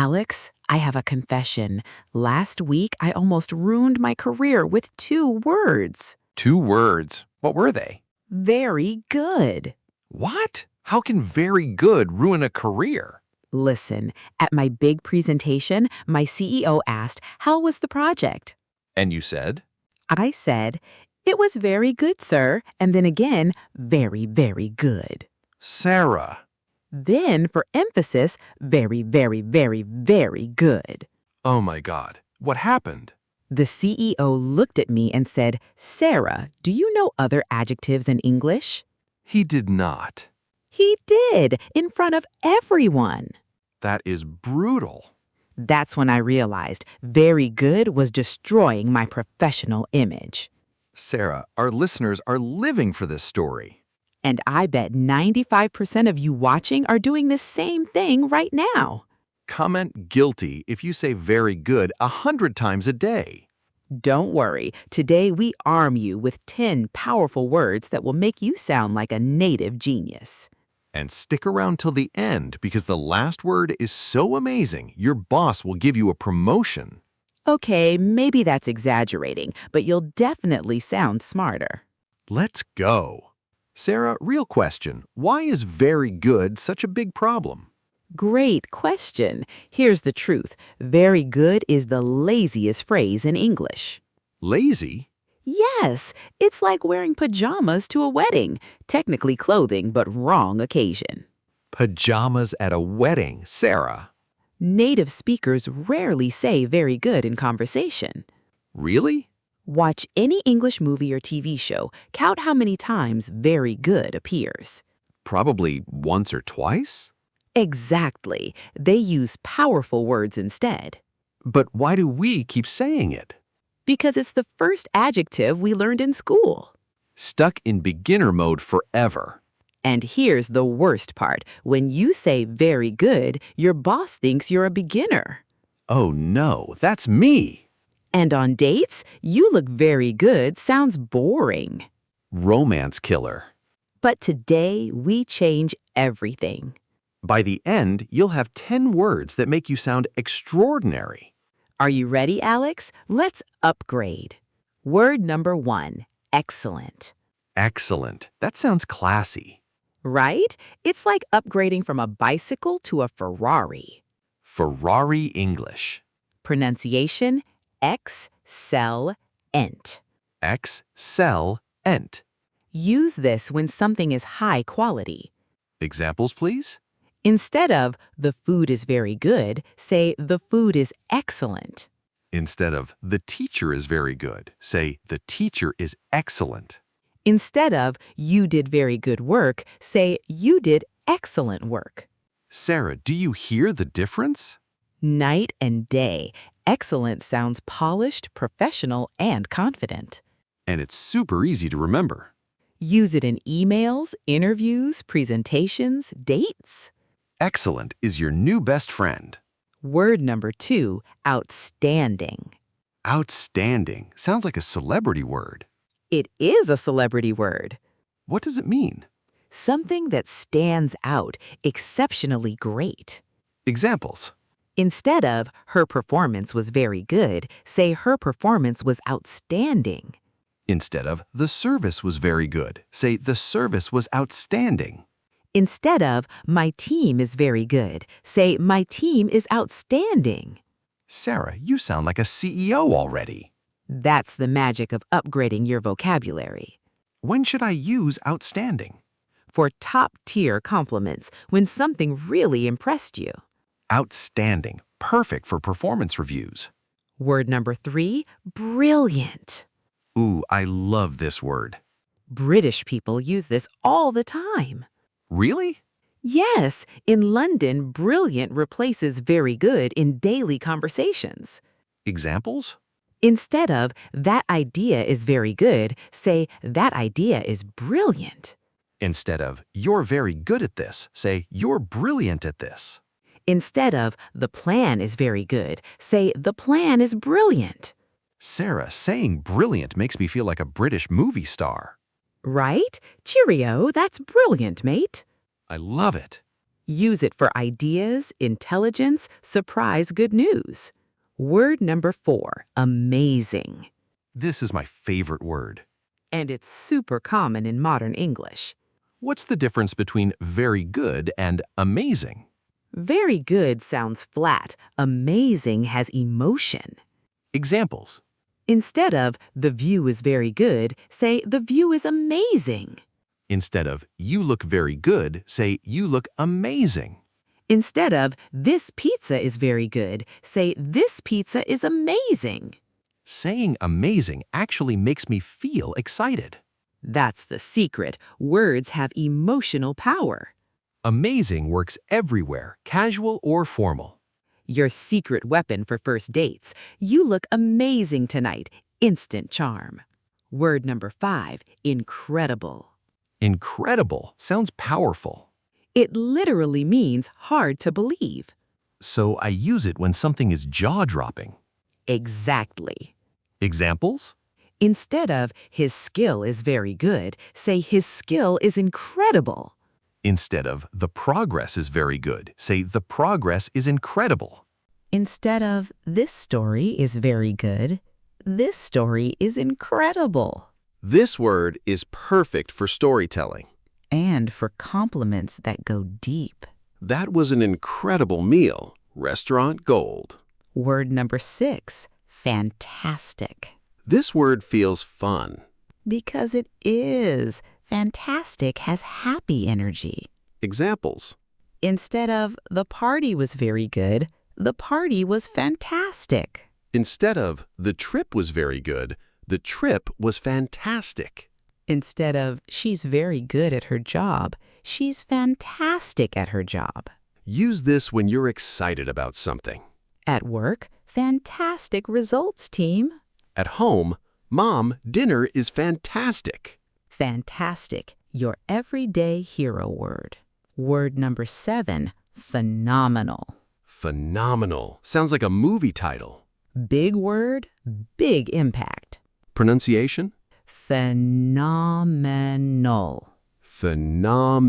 Alex, I have a confession. Last week, I almost ruined my career with 2 words. 2 words. What were they? Very good. What? How can very good ruin a career? Listen, at my big presentation, my CEO asked, "How was the project?" And you said? I said, "It was very good, sir," and then again, "very, very good." Sarah. Then, for emphasis, very, very, very, very good. Oh my God. What happened? The CEO looked at me and said, "Sarah, do you know other adjectives in English?" He did not. He did, in front of everyone. That is brutal. That's when I realized very good was destroying my professional image. Sarah, our listeners are living for this story. And I bet 95% of you watching are doing the same thing right now. Comment guilty if you say very good 100 times a day. Don't worry, today we arm you with 10 powerful words that will make you sound like a native genius. And stick around till the end because the last word is so amazing, your boss will give you a promotion. Okay, maybe that's exaggerating, but you'll definitely sound smarter. Let's go. Sarah, real question. Why is very good such a big problem? Great question. Here's the truth. Very good is the laziest phrase in English. Lazy? Yes, it's like wearing pajamas to a wedding. Technically clothing, but wrong occasion. Pajamas at a wedding, Sarah. Native speakers rarely say very good in conversation. Really? Watch any English movie or TV show. Count how many times very good appears. Probably once or twice? Exactly. They use powerful words instead. But why do we keep saying it? Because it's the first adjective we learned in school. Stuck in beginner mode forever. And here's the worst part. When you say very good, your boss thinks you're a beginner. Oh no, that's me. And on dates, you look very good sounds boring. Romance killer. But today, we change everything. By the end, you'll have 10 words that make you sound extraordinary. Are you ready, Alex? Let's upgrade. Word number 1, excellent. Excellent. That sounds classy. Right? It's like upgrading from a bicycle to a Ferrari. Ferrari English. Pronunciation, excellent. Excellent. Use this when something is high quality. Examples, please? Instead of "the food is very good," say "the food is excellent." Instead of "the teacher is very good," say "the teacher is excellent." Instead of "you did very good work," say "you did excellent work." Sarah, do you hear the difference? Night and day. Excellent sounds polished, professional, and confident. And it's super easy to remember. Use it in emails, interviews, presentations, dates. Excellent is your new best friend. Word number 2, outstanding. Outstanding sounds like a celebrity word. It is a celebrity word. What does it mean? Something that stands out, exceptionally great. Examples. Instead of "her performance was very good," say "her performance was outstanding." Instead of "the service was very good," say "the service was outstanding." Instead of "my team is very good," say "my team is outstanding." Sarah, you sound like a CEO already. That's the magic of upgrading your vocabulary. When should I use outstanding? For top-tier compliments, when something really impressed you. Outstanding, perfect for performance reviews. Word number 3, brilliant. Ooh, I love this word. British people use this all the time. Really? Yes, in London, brilliant replaces very good in daily conversations. Examples? Instead of "that idea is very good," say "that idea is brilliant." Instead of "you're very good at this," say "you're brilliant at this." Instead of "the plan is very good," say "the plan is brilliant." Sarah, saying brilliant makes me feel like a British movie star. Right? Cheerio, that's brilliant, mate. I love it. Use it for ideas, intelligence, surprise good news. Word number 4, amazing. This is my favorite word. And it's super common in modern English. What's the difference between very good and amazing? Very good sounds flat. Amazing has emotion. Examples. Instead of the view is very good, say the view is amazing. Instead of you look very good, say you look amazing. Instead of this pizza is very good, say this pizza is amazing. Saying amazing actually makes me feel excited. That's the secret. Words have emotional power. Amazing works everywhere, casual or formal. Your secret weapon for first dates. You look amazing tonight. Instant charm. Word number 5, incredible. Incredible sounds powerful. It literally means hard to believe. So I use it when something is jaw-dropping. Exactly. Examples? Instead of his skill is very good, say his skill is incredible. Instead of the progress is very good, say the progress is incredible. Instead of this story is very good, this story is incredible. This word is perfect for storytelling. And for compliments that go deep. That was an incredible meal. Restaurant gold. Word number 6, fantastic. This word feels fun. Because it is. Fantastic has happy energy. Examples. Instead of the party was very good, the party was fantastic. Instead of the trip was very good, the trip was fantastic. Instead of she's very good at her job, she's fantastic at her job. Use this when you're excited about something. At work, fantastic results, team. At home, Mom, dinner is fantastic. Fantastic, your everyday hero word. Word number 7, phenomenal. Phenomenal. Sounds like a movie title. Big word, big impact. Pronunciation? Phenomenal. Phenomenal.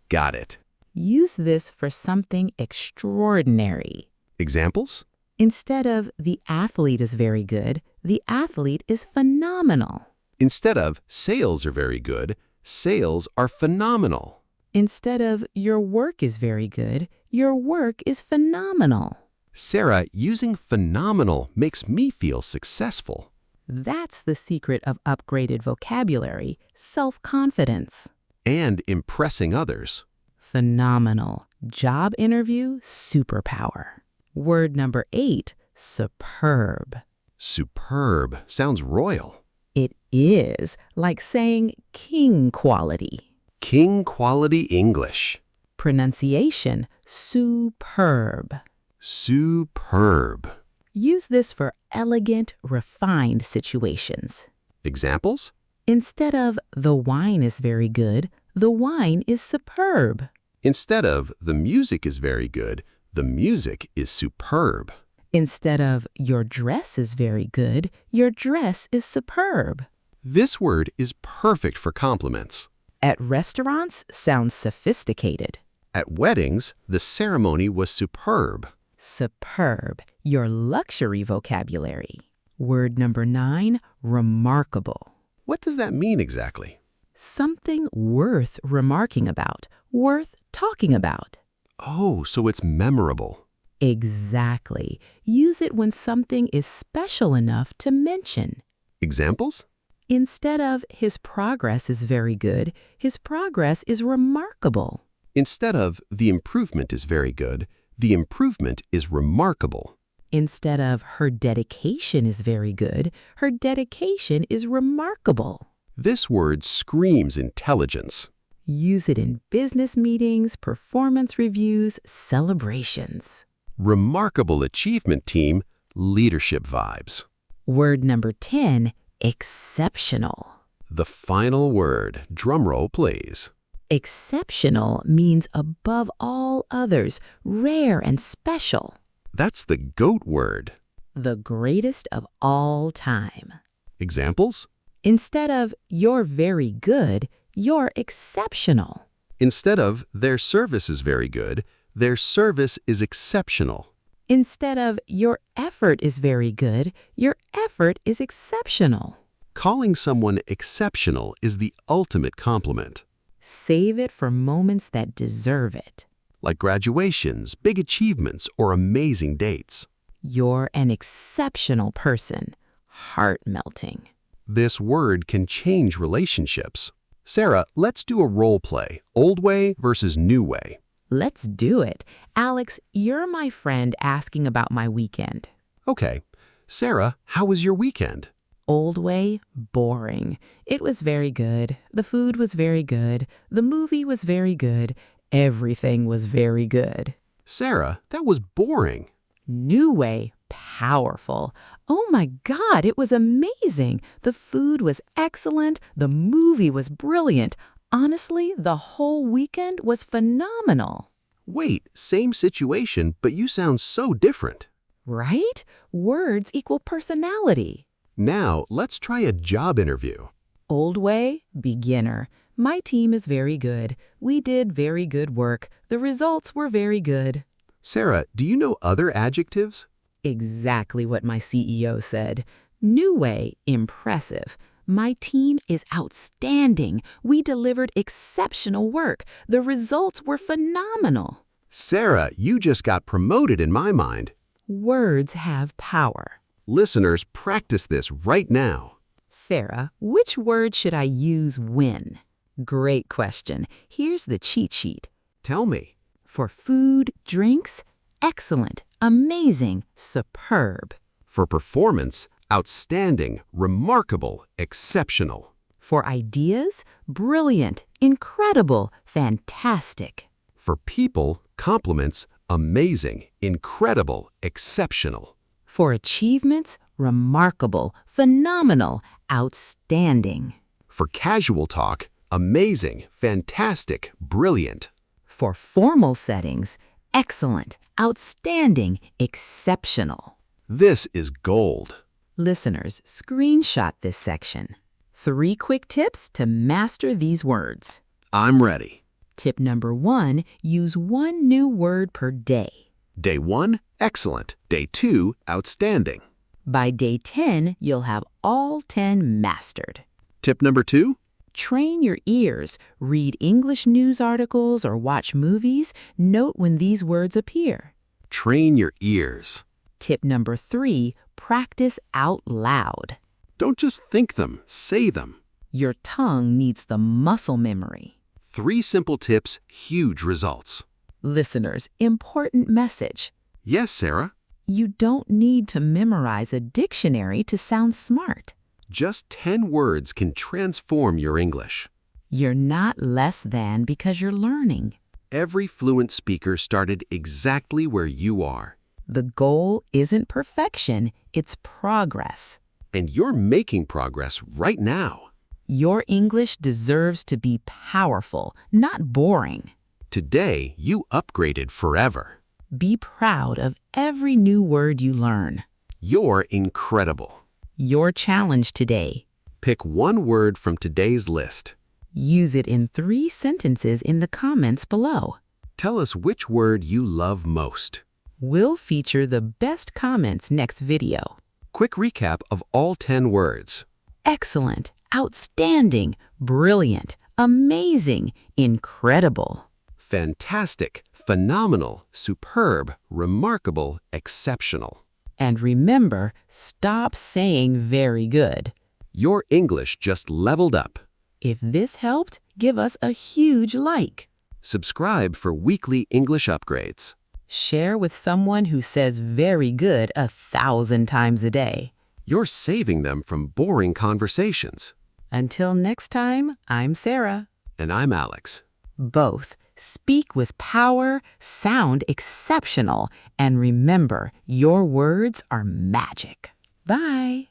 Got it. Use this for something extraordinary. Examples? Instead of the athlete is very good, the athlete is phenomenal. Instead of sales are very good, sales are phenomenal. Instead of your work is very good, your work is phenomenal. Sarah, using phenomenal makes me feel successful. That's the secret of upgraded vocabulary, self-confidence. And impressing others. Phenomenal. Job interview, superpower. Word number 8, superb. Superb. Sounds royal. It is like saying king quality. King quality English. Pronunciation, superb. Superb. Use this for elegant, refined situations. Examples? Instead of the wine is very good, the wine is superb. Instead of the music is very good, the music is superb. Instead of your dress is very good, your dress is superb. This word is perfect for compliments. At restaurants, sounds sophisticated. At weddings, the ceremony was superb. Superb, your luxury vocabulary. Word number 9, remarkable. What does that mean exactly? Something worth remarking about, worth talking about. Oh, so it's memorable. Exactly. Use it when something is special enough to mention. Examples? Instead of his progress is very good, his progress is remarkable. Instead of the improvement is very good, the improvement is remarkable. Instead of her dedication is very good, her dedication is remarkable. This word screams intelligence. Use it in business meetings, performance reviews, celebrations. Remarkable achievement team, leadership vibes. Word number 10, exceptional. The final word, drumroll please. Exceptional means above all others, rare and special. That's the GOAT word. The greatest of all time. Examples? Instead of you're very good, you're exceptional. Instead of their service is very good, their service is exceptional. Instead of your effort is very good, your effort is exceptional. Calling someone exceptional is the ultimate compliment. Save it for moments that deserve it. Like graduations, big achievements, or amazing dates. You're an exceptional person. Heart-melting. This word can change relationships. Sarah, let's do a role play, old way versus new way. Let's do it. Alex, you're my friend asking about my weekend. Okay. Sarah, how was your weekend? Old way, boring. It was very good. The food was very good. The movie was very good. Everything was very good. Sarah, that was boring. New way, powerful. Oh my God, it was amazing. The food was excellent. The movie was brilliant. Honestly, the whole weekend was phenomenal. Wait, same situation, but you sound so different. Right? Words equal personality. Now, let's try a job interview. Old way, beginner. My team is very good. We did very good work. The results were very good. Sarah, do you know other adjectives? Exactly what my CEO said. New way, impressive. My team is outstanding. We delivered exceptional work. The results were phenomenal. Sarah, you just got promoted in my mind. Words have power. Listeners, practice this right now. Sarah, which word should I use when? Great question. Here's the cheat sheet. Tell me. For food, drinks, excellent, amazing, superb. For performance, outstanding, remarkable, exceptional. For ideas, brilliant, incredible, fantastic. For people, compliments, amazing, incredible, exceptional. For achievements, remarkable, phenomenal, outstanding. For casual talk, amazing, fantastic, brilliant. For formal settings, excellent, outstanding, exceptional. This is gold. Listeners, screenshot this section. 3 quick tips to master these words. I'm ready. Tip number 1, use 1 new word per day. Day 1, excellent. Day 2, outstanding. By day 10, you'll have all 10 mastered. Tip number 2, Train your ears. Read English news articles or watch movies. Note when these words appear. train your ears. Tip number 3, practice out loud. Don't just think them, say them. Your tongue needs the muscle memory. 3 simple tips, huge results. Listeners, important message. Yes, Sarah. You don't need to memorize a dictionary to sound smart. Just 10 words can transform your English. You're not less than because you're learning. Every fluent speaker started exactly where you are. The goal isn't perfection, it's progress. And you're making progress right now. Your English deserves to be powerful, not boring. Today, you upgraded forever. Be proud of every new word you learn. You're incredible. Your challenge today. Pick 1 word from today's list. Use it in 3 sentences in the comments below. Tell us which word you love most. We'll feature the best comments next video. Quick recap of all 10 words. Excellent, outstanding, brilliant, amazing, incredible. Fantastic, phenomenal, superb, remarkable, exceptional. And remember, stop saying very good. Your English just leveled up. If this helped, give us a huge like. Subscribe for weekly English upgrades. Share with someone who says very good 1,000 times a day. You're saving them from boring conversations. Until next time, I'm Sarah. And I'm Alex. Both. Speak with power, sound exceptional, and remember, your words are magic. Bye.